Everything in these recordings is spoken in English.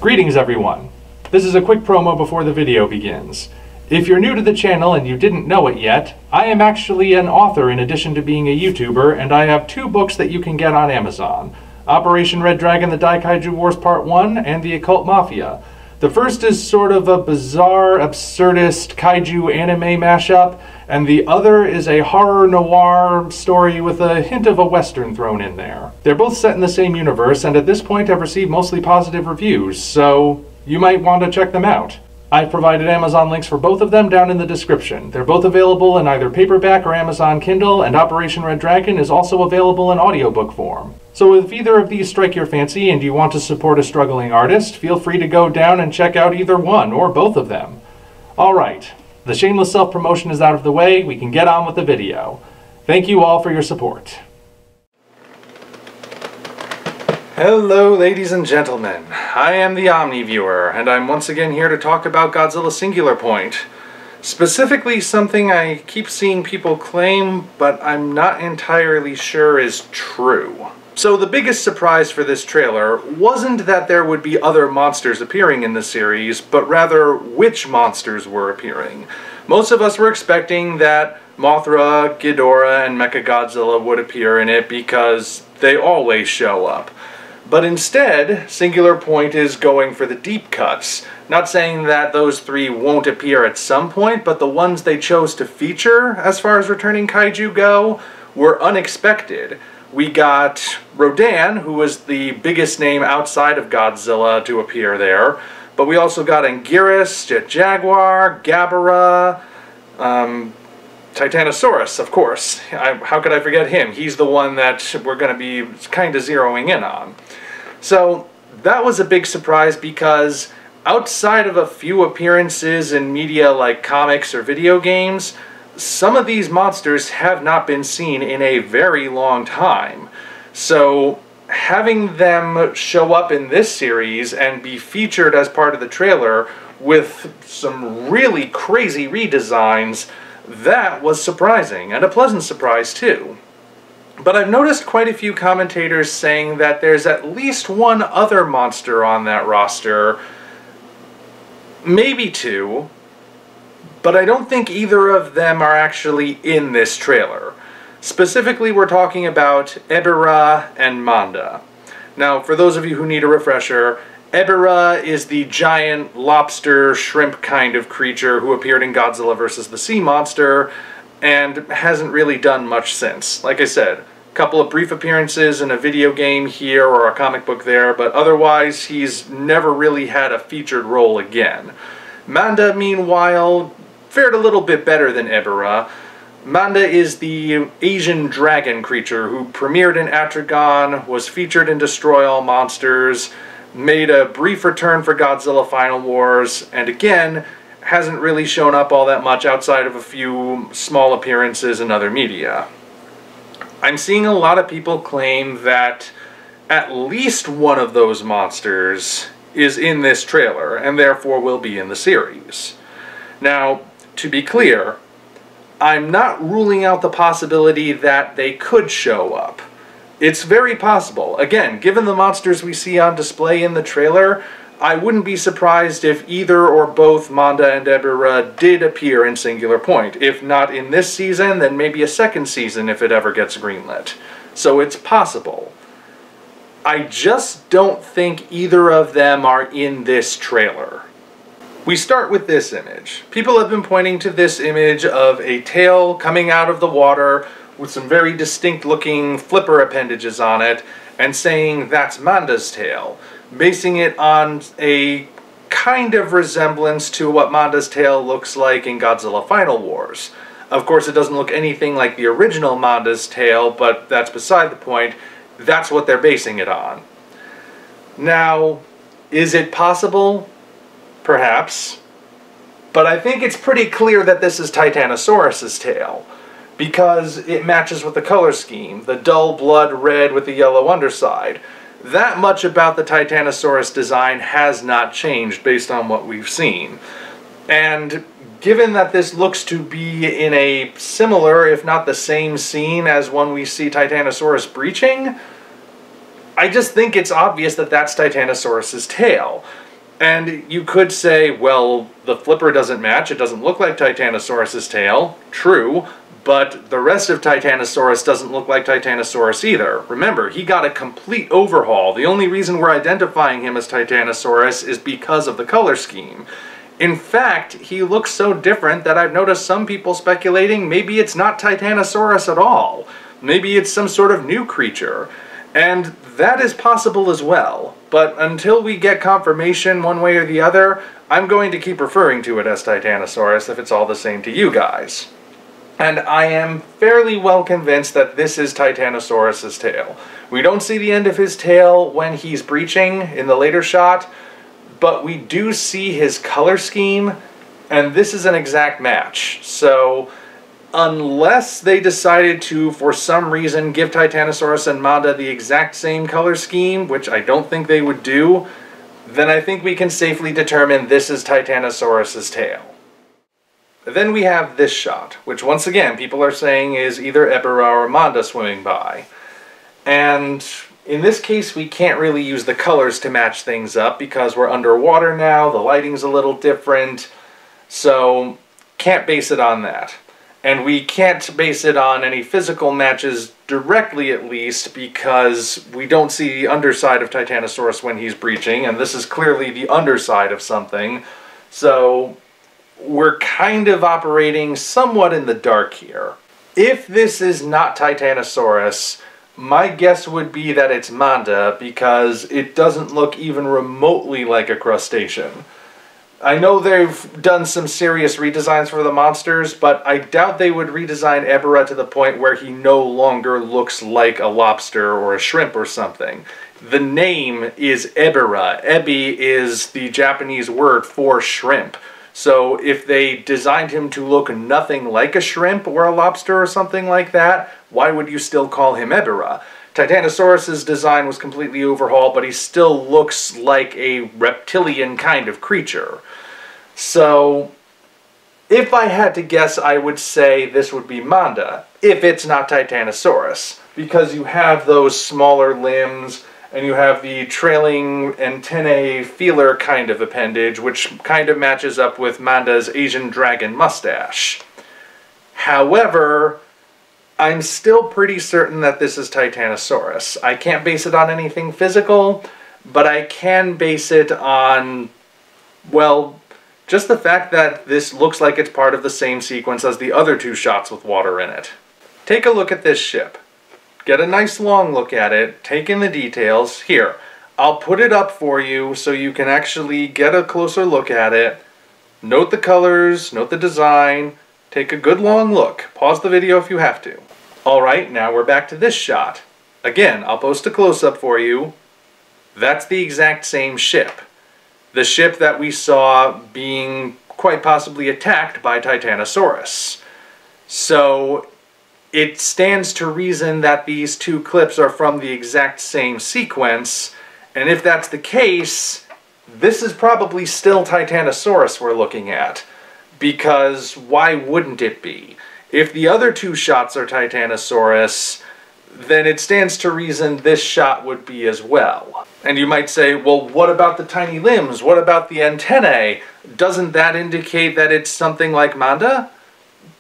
Greetings everyone! This is a quick promo before the video begins. If you're new to the channel and you didn't know it yet, I am actually an author in addition to being a YouTuber, and I have 2 books that you can get on Amazon. Operation Red Dragon: The Daikaiju Wars Part 1 and The Occult Mafia. The first is sort of a bizarre, absurdist kaiju anime mashup, and the other is a horror noir story with a hint of a western thrown in there. They're both set in the same universe, and at this point have received mostly positive reviews, so you might want to check them out. I've provided Amazon links for both of them down in the description. They're both available in either paperback or Amazon Kindle, and Operation Red Dragon is also available in audiobook form. So if either of these strike your fancy and you want to support a struggling artist, feel free to go down and check out either one or both of them. Alright, the shameless self-promotion is out of the way, we can get on with the video. Thank you all for your support. Hello ladies and gentlemen, I am the Omni viewer, and I'm once again here to talk about Godzilla Singular Point. Specifically something I keep seeing people claim, but I'm not entirely sure is true. So the biggest surprise for this trailer wasn't that there would be other monsters appearing in the series, but rather which monsters were appearing. Most of us were expecting that Mothra, Ghidorah, and Mechagodzilla would appear in it because they always show up. But instead, Singular Point is going for the deep cuts. Not saying that those 3 won't appear at some point, but the ones they chose to feature, as far as returning kaiju go, were unexpected. We got Rodan, who was the biggest name outside of Godzilla to appear there, but we also got Anguirus, Jet Jaguar, Ebirah, Titanosaurus, of course. How could I forget him? He's the one that we're going to be kind of zeroing in on. So that was a big surprise because outside of a few appearances in media like comics or video games, some of these monsters have not been seen in a very long time. So having them show up in this series and be featured as part of the trailer with some really crazy redesigns, that was surprising, and a pleasant surprise too. But I've noticed quite a few commentators saying that there's at least one other monster on that roster, maybe 2, but I don't think either of them are actually in this trailer. Specifically, we're talking about Ebirah and Manda. Now, for those of you who need a refresher, Ebirah is the giant lobster shrimp kind of creature who appeared in Godzilla vs. the Sea Monster and hasn't really done much since. Like I said, a couple of brief appearances in a video game here or a comic book there, but otherwise he's never really had a featured role again. Manda, meanwhile, fared a little bit better than Ebirah. Manda is the Asian dragon creature who premiered in Atragon, was featured in Destroy All Monsters, made a brief return for Godzilla Final Wars, and again, hasn't really shown up all that much outside of a few small appearances in other media. I'm seeing a lot of people claim that at least one of those monsters is in this trailer, and therefore will be in the series. Now, to be clear, I'm not ruling out the possibility that they could show up. It's very possible. Again, given the monsters we see on display in the trailer, I wouldn't be surprised if either or both Manda and Ebirah did appear in Singular Point. If not in this season, then maybe a second season if it ever gets greenlit. So it's possible. I just don't think either of them are in this trailer. We start with this image. People have been pointing to this image of a tail coming out of the water with some very distinct looking flipper appendages on it, and saying that's Manda's tail, basing it on a kind of resemblance to what Manda's tail looks like in Godzilla Final Wars. Of course, it doesn't look anything like the original Manda's tail, but that's beside the point. That's what they're basing it on. Now, is it possible? Perhaps. But I think it's pretty clear that this is Titanosaurus's tail, because it matches with the color scheme, the dull blood red with the yellow underside. That much about the Titanosaurus design has not changed based on what we've seen. And given that this looks to be in a similar, if not the same scene as when we see Titanosaurus breaching, I just think it's obvious that that's Titanosaurus's tail. And you could say, well, the flipper doesn't match, it doesn't look like Titanosaurus's tail. True, but the rest of Titanosaurus doesn't look like Titanosaurus either. Remember, he got a complete overhaul. The only reason we're identifying him as Titanosaurus is because of the color scheme. In fact, he looks so different that I've noticed some people speculating maybe it's not Titanosaurus at all. Maybe it's some sort of new creature. And that is possible as well. But until we get confirmation one way or the other, I'm going to keep referring to it as Titanosaurus if it's all the same to you guys. And I am fairly well convinced that this is Titanosaurus's tail. We don't see the end of his tail when he's breaching in the later shot, but we do see his color scheme, and this is an exact match. So unless they decided to, for some reason, give Titanosaurus and Manda the exact same color scheme, which I don't think they would do, then I think we can safely determine this is Titanosaurus's tail. Then we have this shot, which once again people are saying is either Ebirah or Manda swimming by. And in this case we can't really use the colors to match things up because we're underwater now, the lighting's a little different, so can't base it on that. And we can't base it on any physical matches directly, at least, because we don't see the underside of Titanosaurus when he's breaching, and this is clearly the underside of something. So we're kind of operating somewhat in the dark here. If this is not Titanosaurus, my guess would be that it's Manda, because it doesn't look even remotely like a crustacean. I know they've done some serious redesigns for the monsters, but I doubt they would redesign Ebirah to the point where he no longer looks like a lobster or a shrimp or something. The name is Ebirah. Ebi is the Japanese word for shrimp. So if they designed him to look nothing like a shrimp or a lobster or something like that, why would you still call him Ebirah? Titanosaurus's design was completely overhauled, but he still looks like a reptilian kind of creature. So, if I had to guess, I would say this would be Manda, if it's not Titanosaurus, because you have those smaller limbs, and you have the trailing antennae feeler kind of appendage, which kind of matches up with Manda's Asian dragon mustache. However, I'm still pretty certain that this is Titanosaurus. I can't base it on anything physical, but I can base it on, well, just the fact that this looks like it's part of the same sequence as the other two shots with water in it. Take a look at this ship. Get a nice long look at it, take in the details. Here, I'll put it up for you so you can actually get a closer look at it. Note the colors, note the design, take a good long look. Pause the video if you have to. Alright, now we're back to this shot. Again, I'll post a close-up for you. That's the exact same ship. The ship that we saw being quite possibly attacked by Titanosaurus. So it stands to reason that these two clips are from the exact same sequence, and if that's the case, this is probably still Titanosaurus we're looking at, because why wouldn't it be? If the other two shots are Titanosaurus, then it stands to reason this shot would be as well. And you might say, well, what about the tiny limbs? What about the antennae? Doesn't that indicate that it's something like Manda?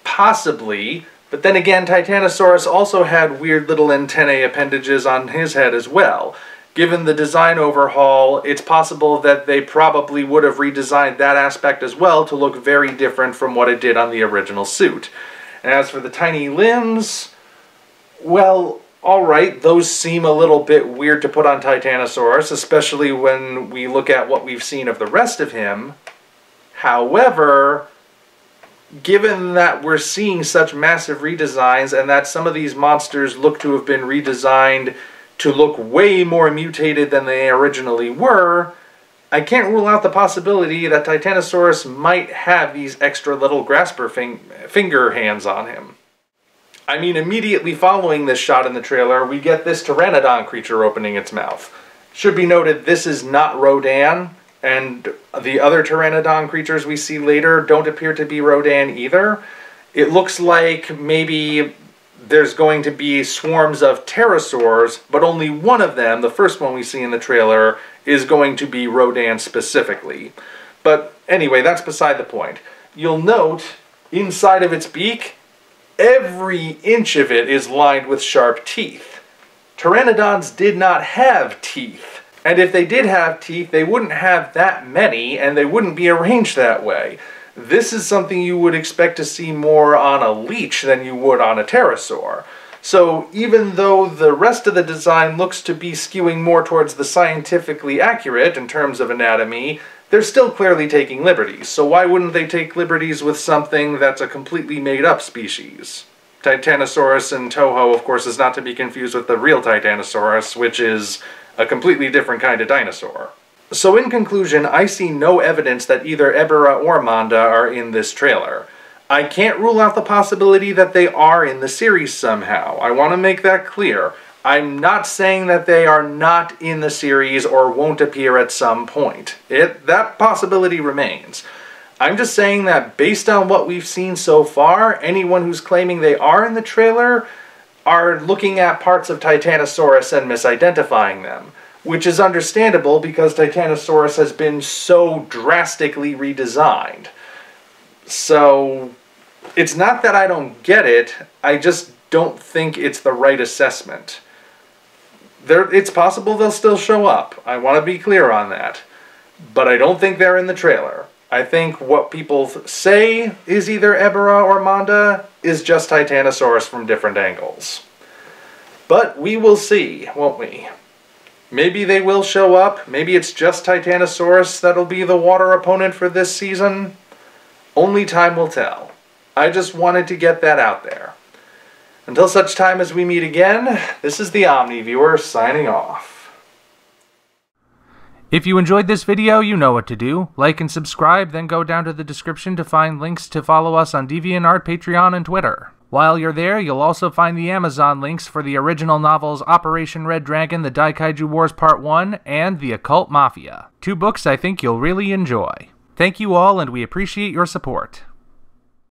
Possibly, but then again, Titanosaurus also had weird little antennae appendages on his head as well. Given the design overhaul, it's possible that they probably would have redesigned that aspect as well to look very different from what it did on the original suit. And as for the tiny limbs, well, alright, those seem a little bit weird to put on Titanosaurus, especially when we look at what we've seen of the rest of him. However, given that we're seeing such massive redesigns and that some of these monsters look to have been redesigned to look way more mutated than they originally were, I can't rule out the possibility that Titanosaurus might have these extra little grasper finger hands on him. I mean, immediately following this shot in the trailer, we get this pteranodon creature opening its mouth. Should be noted, this is not Rodan, and the other pteranodon creatures we see later don't appear to be Rodan either. It looks like maybe there's going to be swarms of pterosaurs, but only one of them, the first one we see in the trailer, is going to be Rodan specifically. But anyway, that's beside the point. You'll note, inside of its beak, every inch of it is lined with sharp teeth. Pteranodons did not have teeth. And if they did have teeth, they wouldn't have that many, and they wouldn't be arranged that way. This is something you would expect to see more on a leech than you would on a pterosaur. So even though the rest of the design looks to be skewing more towards the scientifically accurate in terms of anatomy, they're still clearly taking liberties. So why wouldn't they take liberties with something that's a completely made-up species? Titanosaurus and Toho, of course, is not to be confused with the real Titanosaurus, which is a completely different kind of dinosaur. So in conclusion, I see no evidence that either Ebirah or Manda are in this trailer. I can't rule out the possibility that they are in the series somehow. I want to make that clear. I'm not saying that they are not in the series or won't appear at some point. That possibility remains. I'm just saying that based on what we've seen so far, anyone who's claiming they are in the trailer are looking at parts of Titanosaurus and misidentifying them, which is understandable because Titanosaurus has been so drastically redesigned. So it's not that I don't get it, I just don't think it's the right assessment. It's possible they'll still show up, I want to be clear on that, but I don't think they're in the trailer. I think what people say is either Ebirah or Manda is just Titanosaurus from different angles. But we will see, won't we? Maybe they will show up, maybe it's just Titanosaurus that'll be the water opponent for this season. Only time will tell. I just wanted to get that out there. Until such time as we meet again, this is the Omni Viewer signing off. If you enjoyed this video, you know what to do. Like and subscribe, then go down to the description to find links to follow us on DeviantArt, Patreon, and Twitter. While you're there, you'll also find the Amazon links for the original novels Operation Red Dragon, The Daikaiju Wars Part 1, and The Occult Mafia. 2 books I think you'll really enjoy. Thank you all, and we appreciate your support.